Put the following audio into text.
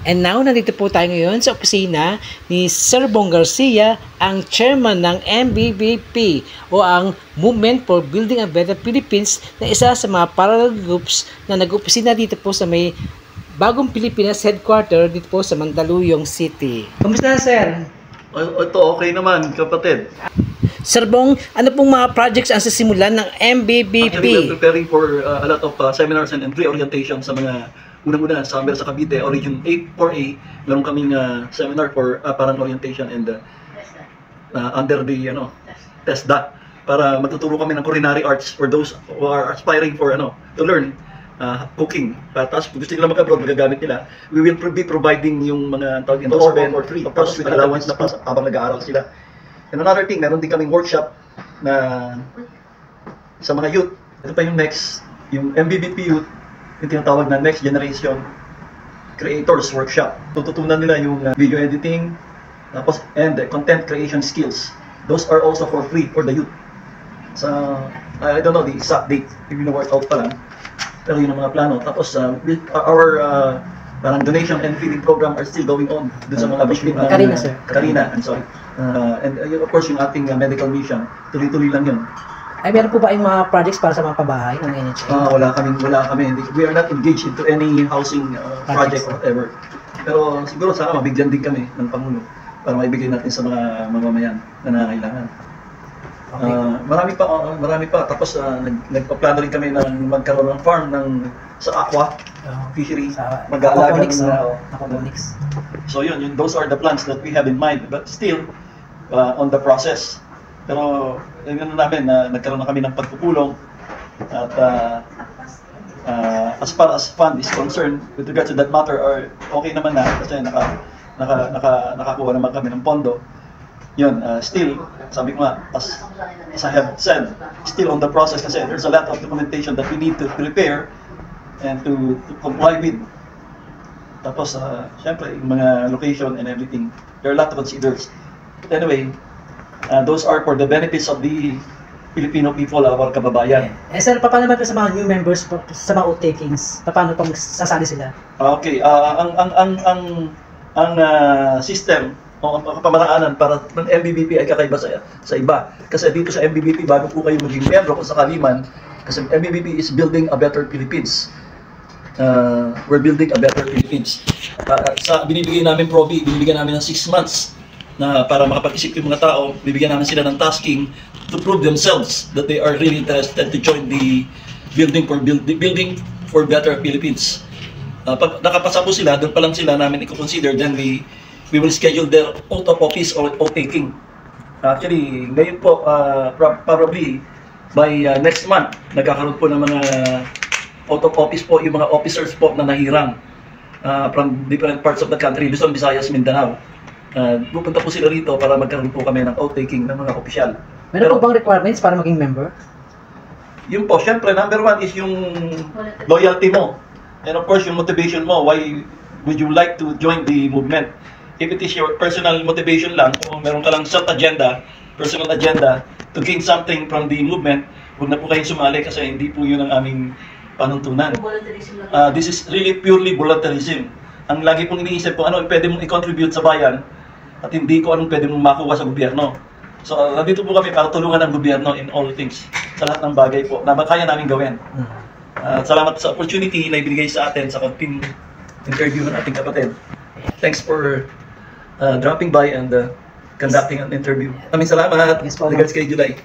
And now, nandito po tayo ngayon sa opisina ni Sir Bong Garcia, ang chairman ng MBBP o ang Movement for Building a Better Philippines, na isa sa mga parallel groups na nag-opisina dito po sa may bagong Pilipinas headquarter dito po sa Mandaluyong City. Kamusta, sir? Ito okay naman, kapatid. Sir Bong, ano pong mga projects ang sisimulan ng MBBP? Actually, we're preparing for a lot of seminars and pre-orientation sa mga unang-una sa Cavite, Region 4A. Meron kaming seminar for parang orientation and under the TESDA para magtuturo kami ng culinary arts for those who are aspiring for to learn cooking. Tapos kung gusto nila mag-abroad, magagamit nila. We will be providing yung mga tawag nito or free, of course with allowance na habang nag-aaral sila. And another thing, meron din kaming workshop na sa mga youth. Ito pa yung next, yung MBBP Youth, yung tinatawag na Next Generation Creators Workshop. Tututunan nila yung video editing, tapos and content creation skills. Those are also for free for the youth. So, I don't know the exact date, hindi na work out pa lang. Pero yun ang mga plano. Tapos, our parang donation and feeding program are still going on doon sa mga victim na Karina, sir. Karina, I'm sorry. And of course, yung ating medical mission, tuloy-tuloy lang yun. Ay, meron po ba yung mga projects para sa mga pabahay ng NHA? Wala kami. We are not engaged into any housing project or whatever. Pero siguro sana mabigyan din kami ng Pangulo para maibigay natin sa mga mamamayan na nangangailangan. Okay. Marami pa. Tapos nagpaplano rin kami na magkaroon ng farm sa aqua, fishery, mag-aalaga ng aquaponics. So those are the plans that we have in mind, but still on the process. Pero yun namin nagkaroon na kami ng pagpupulong at as far as fund is concerned with regards to that matter okay naman na kasi nakakuha naman kami ng pondo. Yun, still, sabi ko nga, as I have said, still on the process kasi there's a lot of documentation that we need to prepare and to comply with. Tapos, syempre, yung mga location and everything, there are a lot to consider. But anyway, those are for the benefits of the Filipino people, our kababayan. Sir, paano naman sa mga new members sa mga outakings? Paano pang sasali sila? Okay, ang system o ang pamaraanan para ng MBBP ay kakaiba sa iba. Kasi dito sa MBBP, bago po kayo maging membro kung sakali man, kasi MBBP is building a better Philippines. We're building a better Philippines. Binibigay namin binibigyan namin ng 6 months na para makapag-isip yung mga tao, bibigyan namin sila ng tasking to prove themselves that they are really interested to join the building for better Philippines. Pag nakapasa po sila, doon pa lang sila namin i-consider, then we will schedule their oath of office or oath taking. Actually, ngayon po, probably by next month, nagkakaroon po ng mga oath of office po, yung mga officers po na nahirang from different parts of the country, Luzon, Visayas, Mindanao. Pupunta po sila rito para magkaroon po kami ng oath taking ng mga opisyal. Meron po bang requirements para maging member? Yun po, syempre, number 1 is yung loyalty mo. And of course, yung motivation mo. Why would you like to join the movement? If it is your personal motivation lang, kung meron ka lang personal agenda, to gain something from the movement, huwag na po kayong sumali kasi hindi po yun ang aming panuntunan. This is really purely voluntarism. Ang lagi pong iniisip ko, ano pwede mong i-contribute sa bayan at hindi ko anong pwede mong makuha sa gobyerno. So, nandito po kami para tulungan ang gobyerno in all things. Sa lahat ng bagay po na kaya namin gawin. Salamat sa opportunity na ibigay sa atin sa konting interview ng ating kapatid. Thanks for dropping by and conducting an interview. Maraming salamat. Regards kay July.